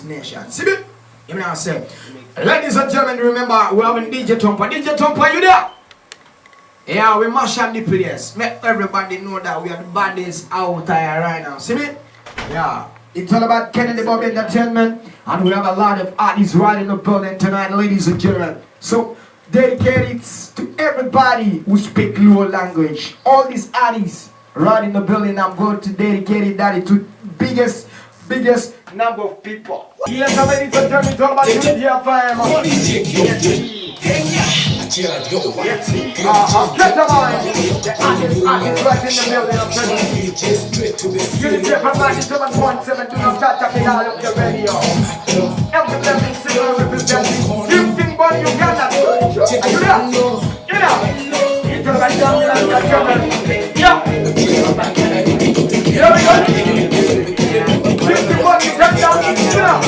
destination. See me? You know what I'm saying? Ladies and gentlemen, remember, we're having DJ Thumper. DJ Thumper, you there? Yeah, we mash up the place. Make everybody know that we are the baddest out there right now. See me? Yeah. It's all about Kennedy Bobie Entertainment. And we have a lot of artists right in the building tonight, ladies and gentlemen. So, dedicated to everybody who speak Luo language. All these artists right in the building, I'm going to dedicate that to biggest number of people. Yes, ladies and gentlemen, it's all about Unity FM. Ketamine, the artist right in the building of Unity FM 97.7, do not touch up the dial of your radio. Every level singer representing Houston, but you cannot. Are you there? Get out. It's all about Unity FM. Yeah. Here we go. Houston, but you cannot. Get out.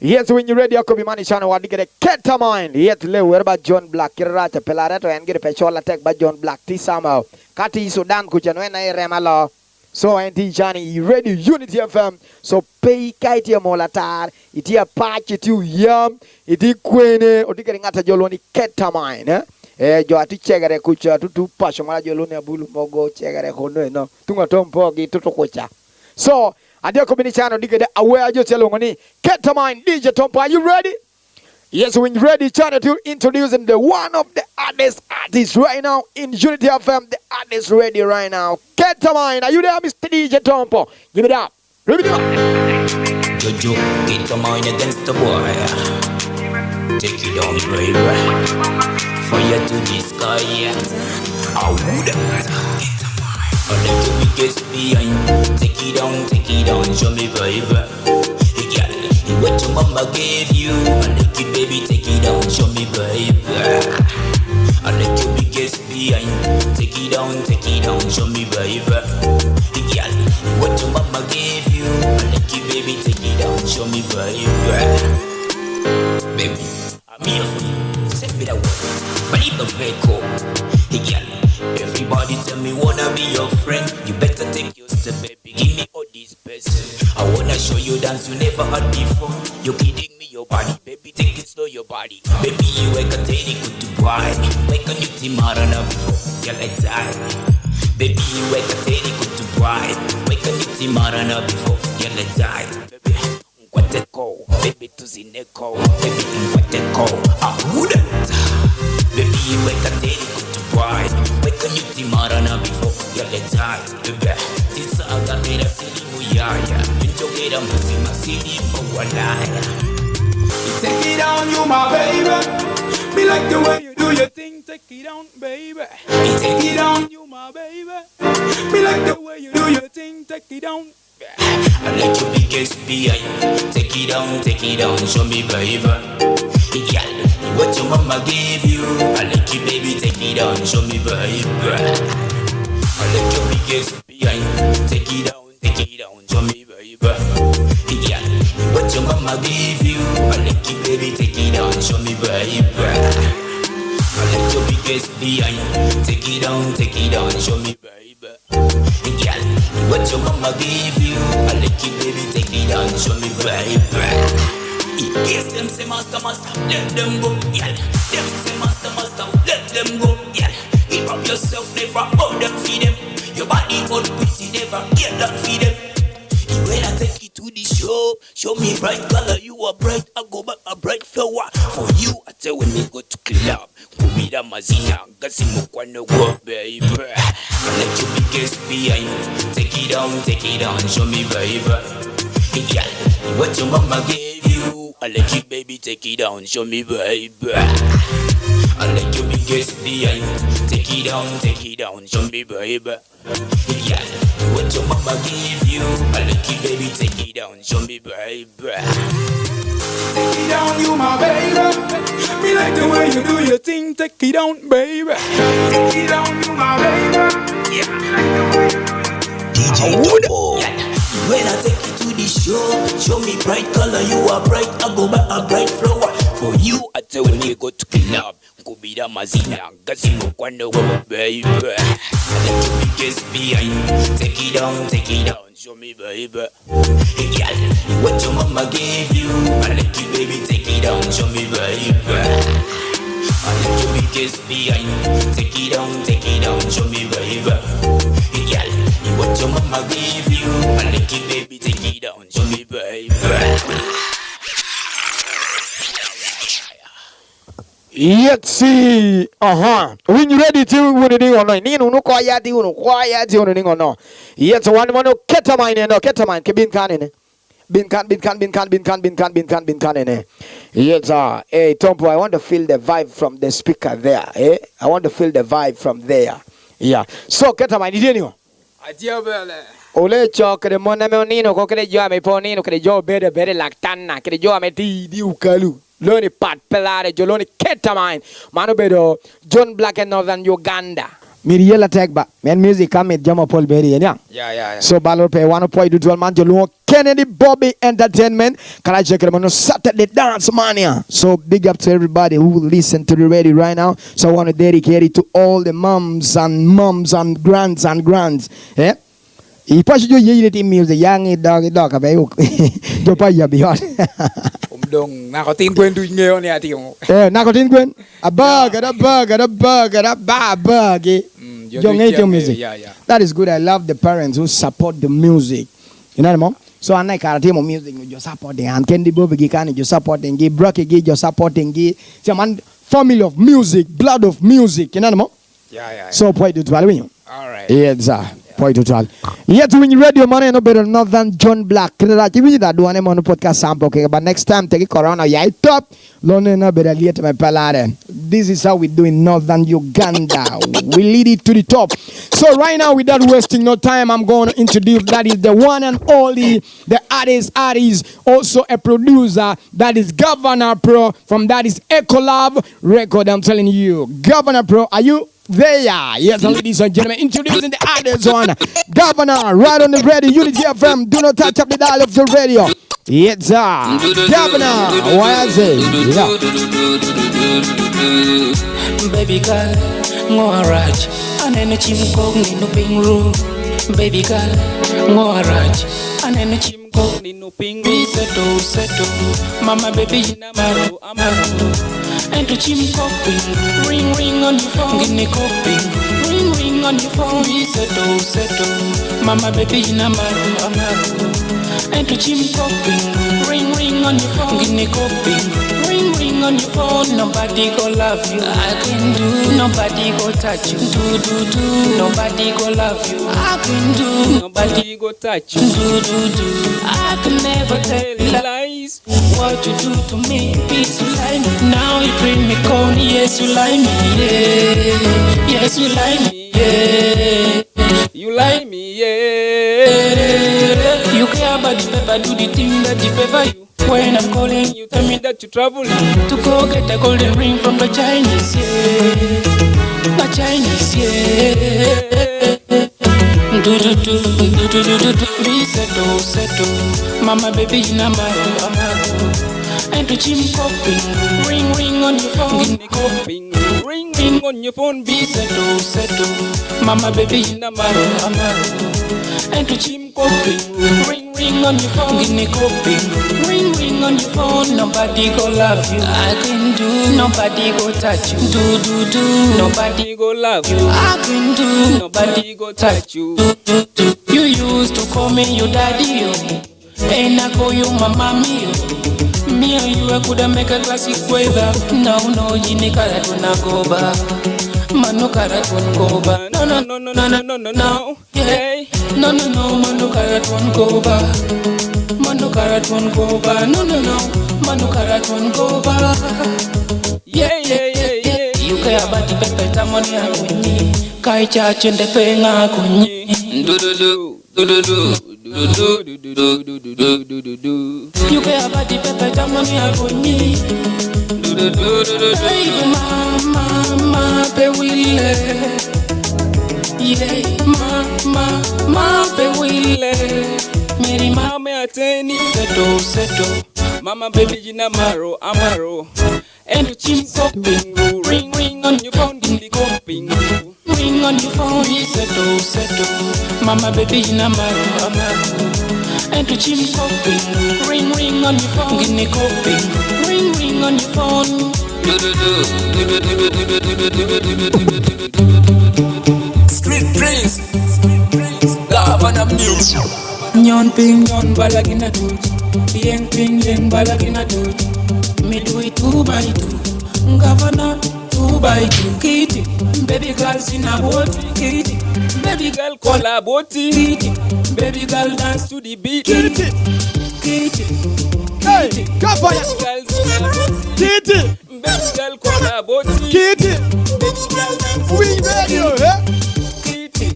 Yes, when you're ready, I could be money channel. I get a ketamine. Yes, where about John Black? Kirata Pelarato and get a petrol attack by John Black. Tisamo Kati Sudan Kuchanwena Remalo. So, Auntie Johnny, you ready? Unity FM. So, pay kite your molatar. It is a patch, it is yam, it is queen, or getting at a joloni ketamine. Jo ati chegare kucha tutu pasho mara joloni abulu mogo chegare hono no. Tunga tompo gi tutu kucha. So, adia komini channel digede aware jo telongoni ketamine DJ Tompo. Are you ready? Yes, when you're ready, channel to introducing the one of the artists right now in Unity FM. The artist ready right now. Ketamine, are you there, Mr. DJ Tompo? Give it up. Give it up. Jojo Ketamine against the boy. Take it down, baby. Fire to the sky, yeah. I would. I let the biggest behind. Take it down, show me, baby. What your mama gave you, I like you, baby, take it down, show me, baby. I like your biggest behind. Take it down, show me, baby. Girl, what your mama gave you, I like you, baby, take it down, show me, baby. Baby, I'm here for you. Send me that word, but it's not very cool. Girl, everybody tell me wanna be your friend. You better take your step, baby. Give me all this best. I wanna show you dance you never had before. You're kidding me, your body, baby. Take it slow, your body. Baby, you ain't got any good to buy. Why can't you team out on before? Girl, I die. Baby, you ain't got any good to buy. Why can't you team out on before? Girl, I die. Baby, what the call? Baby, to the neck, baby, what the call? I wouldn't. Baby, you ain't got any good to buy. Why can't you team out on before? Girl, I die. Baby, this I got me a silly muyaya. You don't get a my city for one night. Take it down, you my baby. Me like the way you do your thing. Take it down, baby. Take it down, you my baby. Me like the way you do your thing. Take it down. I like your biggest behind. Take it down, show me, baby. Girl, what your mama gave you, I like you, baby. Take it down, show me, baby. I like your biggest behind. Take it down, show me, baby. Girl, what your mama gave you, I like you, baby. Take it down, show me, baby. I like your biggest behind. Take it down, show me, baby. Girl, what your mama gave you, I like you, baby. Take it down, show me, baby. Yes, them say master, let them go, girl. Them say master, let them go, girl. Keep up yourself, never hold them, feed them. Your body all pretty, never get that, feed them. When I take you to the show me bright color, you are bright, I go back a bright flower. For you, I tell when we go to club, Kubida Mazina, Gasimukwano go, baby. I like your biggest behind. Take it down, show me, baby. Girl, what your mama gave you, I like you, baby. Take it down, show me, baby. I like your biggest behind. Take it down, show me, baby. Yeah, what your mama gave you, I like you, baby. Take it down, show me, baby. Take it down, you my baby. Me like the way you do your thing. Take it down, baby. Take it down, you my baby. Yeah, me like the way you do your thing. DJ Tompo. When I take you to the show me, bright color, you are bright. I go buy a bright flower. For you, I tell when you go to club. Kubida mazina, gazimo kwando baby. I let you be kiss behind. Take it down, show me baby. Hey girl, what your mama gave you. I let you baby take it down, show me baby. I let you be kiss behind. Take it down, show me baby. Hey girl, what your mama gave you. I let you baby take it down, show me baby. Let's see. When you ready to win it or no? Nino no quiet, you know, quiet, you know, no. Yet one more ketamine, no ketamine, bin can. Yes, hey, Tompo, I want to feel the vibe from the speaker there. I want to feel the vibe from there. Yeah. So ketamine, did you know? Ole cho que mona me nino ko que yo me ponino que yo bere lactana que yo me di ukalu loni pat pelare jo loni ketamine mano bedo John Black and Northern Uganda Miriela tag ba men music come with Jama Paul Berry yeah so balor pe one point to 12 man jo Kennedy Bobie Entertainment can I check them on Saturday Dance Mania. So big up to everybody who listen to the radio right now. So I want to dedicate it to all the moms and grands yeah. I pass you the music, young dog, a baby. Do pay your beyond. Nakotin Gwen doing neon at you. Nakotin Gwen, a burger, a bag. Young age music. Yeah. That is good. I love the parents who support the music. You know, mom? So I like our team of music, you supporting, and Candy Bobie can you supporting, Brocky, you're supporting, some family of music, blood of music, you know, mom? Yeah. So, point to 12. All right. Yeah, sir. Point to 12. Yet when you ready, money no better Northern John Black. That do one on the podcast sample, okay? But next time, take it corona, yeah, top. Lone no better later, my palade. This is how we do in Northern Uganda. We lead it to the top. So right now, without wasting no time, I'm going to introduce that is the one and only, the artist, also a producer. That is Governor Pro. From that is Ecolab Record. I'm telling you, Governor Pro, are you there? Yes, ladies and gentlemen, introducing the others on Governor, right on the radio, Unity FM. Do not touch up the dial of the radio. Yes, sir. Governor, what is it? Baby girl, Moaraj, and then a chimko in the ping room. Baby girl, Moaraj, and then a chimko in the ping room. Settle, Mama baby, Amaro. And to chimko ring on your phone, give me coping. Ring on your phone, settle, Mama baby, Amaro. And to chimko ring on your phone, give me coping. Ring on your phone, nobody go love you. I can do, nobody go touch you. Do. Nobody go love you. I can do, nobody go touch you. Do. I can never tell lies. What you do to me, peace you lie me. Now you bring me corn, yes you lie me, yeah. Yes you lie me, yeah. You lie me, yeah. You care about the paper, do the thing that you favor you. When I'm calling, you tell me that you're traveling to go get a golden ring from the Chinese, yeah. The Chinese, yeah. Do. Be settle. Mama baby, Amaro. And to chim coping. Ring on your phone. Coping. Ring on your phone. Be settle. Mama baby, Amaro. And to chim coping. Ring on your phone. Coping. Ring on your phone. Nobody go love you. I can do. Nobody go touch you. Do. Nobody go love you. I can do. Nobody go touch you. You used to call me your daddy, and I call you my mommy. Me and you, I could make a classic weather. No, you need to go back. Mano karat won't go back. No. Hey. No. Mano karat won't go back. Mano karat won't go back. No. Mano karat won't go back. Yeah. You care about the pepper tamonia kunyi. Kai church and the penga kunyi. Do. You care about the pepper tamonia kunyi. Hey, mama, pe wille. Yeah, mama, pe wille. Meri mama ateni seto mama baby jina maro amaro and you chim popping ring ring on your phone give the coping ring on your phone seto mama baby jina maro amaro and you chim popping ring ring on your phone give the coping ring ring on your phone Street Prince Governor Music Nyon ping nyon balagina tuj Yeng ping yeng balagina tuj Me do it 2 by 2 Governor 2 by 2 Kitty Baby girl sin a boat Kitty Baby girl call a boaty Kitty Baby girl dance to the beat Kitty Kitty Hey, Governor Kitty Baby girl call a boaty Kitty Baby girl dance We radio, eh?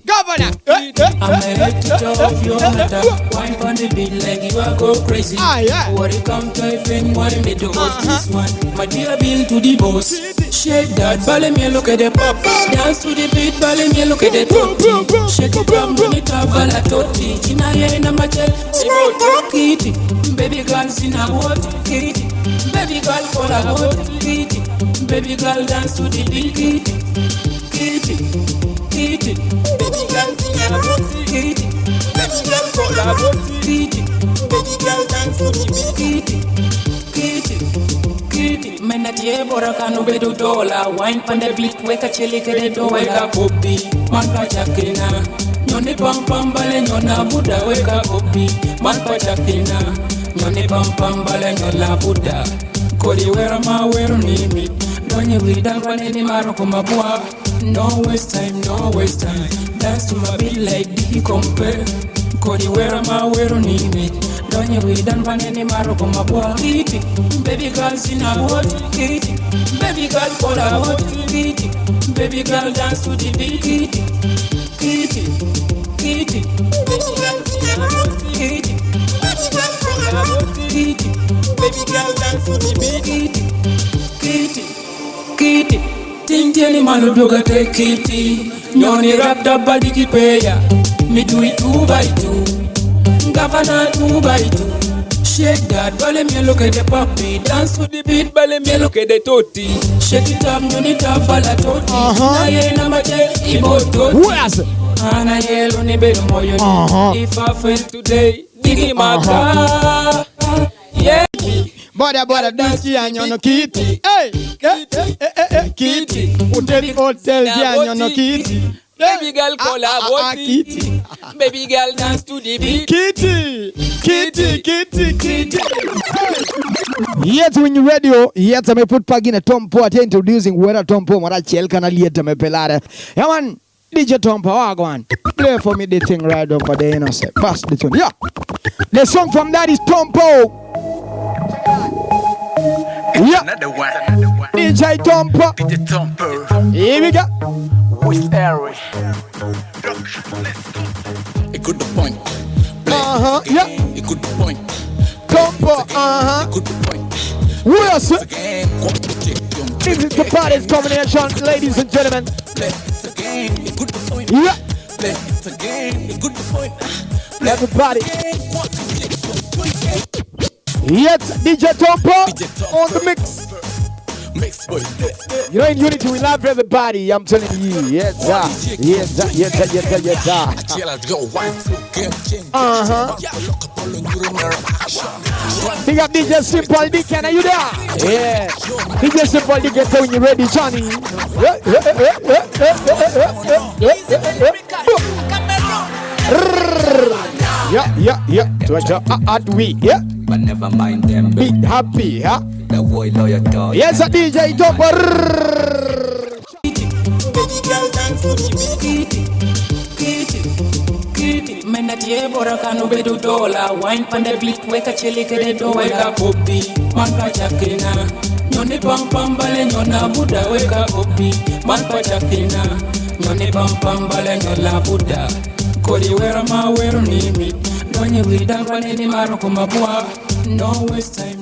Governor, I'm ready to off your matter. Wine on the beat like you are go crazy. What it come typing, what me do this one. My dear bill to the boss. Shake that, ballet me look at the pop. Dance to the beat, ballet me look at the top. Shake it up, run it up, bala toti. China ye na machel, kitty. Baby girl sin a what, kitty. Baby girl call a what, kitty. Baby girl dance to the beat, kitty. Kitty, kitty. Baby girl sing a booty, kitty. Baby girl call a booty, kitty. Baby girl dance to the beat, kitty. Kitty, kitty. Men at ye bora kanu bedu dola. Wine pan the beat, wake a chili kede do wake a Bobie. Man pa chakina, nyone pam pam bale nyona Buddha wake a Bobie. Man pa chakina, nyone pam pam bale nyona Buddha. Kodi wera ma weru nimi. Donye wida kwane maro kumabua. No waste time, no waste time. Dance to my beat like Digi compare. Kodi wera ma weru nimi. Donye wida kwane maro kumabua. Kitty, baby girl sin a what? Kitty, baby girl call a what? Kitty, baby girl dance to the beat. Kitty, kitty, kitty. Baby girl sin a what? Kitty, baby girl call a what? Kitty, baby girl dance to the beat. Kitty, kitty. Tintiani maludoga take kitty. Nyoni rap da body kipeya. Me do it 2 by 2. Governor 2 by 2. Shake that, ballet me look at the puppy. Dance to the beat, ballet me look at the toti. Shake it up, nyoni tap bala toti. Na ye na mache ibo toti. Ana ye loni be moyo ni. If I fail today, digi maka. Yeah. Bora dance yanyono kitty. Hey, kitty. Hotel yanyono kitty. Baby girl call a body. Kitty. Baby girl dance to the beat. Kitty. Yet when you radio, yet I may put pag in a Tompo at introducing where a Tompo mara chel kana lieta me pelare. Yaman DJ Tompo wagwan. Play for me the thing right over there, you know, say. Pass the tune. Yeah. The song from that is Tompo. Yeah. Another one. DJ Tompo. DJ Tompo. Here we go. With Aries. A good point. Yeah. A good point. Tompo. A good point. Who else? Again. This is the party's combination, ladies and gentlemen. It's a game. A good point. Yeah. It's a game. A good point. Everybody. Yet DJ Tompo on the mix. Mix boy. You know, in Unity we love everybody. I'm telling you. Yes, yes. Big up DJ Simple D. Can you there? Yeah. DJ Simple D. Get when you ready, Johnny. Yeah. To at we. Yeah. But never mind them. Be happy, huh? The boy lawyer dog. Yes, a DJ Tompo. Baby girl dance to the kitty. Men at ye bora kanu bedu dola. Wine pan the beat, wake a chili kede do wake a Bobie. Man pa chakina. Nyone pam pam bale nyona Buddha wake a Bobie. Man pa chakina. Nyone pam pam bale nyona Buddha. Kodi wera ma weru nimi. Donye wida kwane ni maro kumabua. No waste time.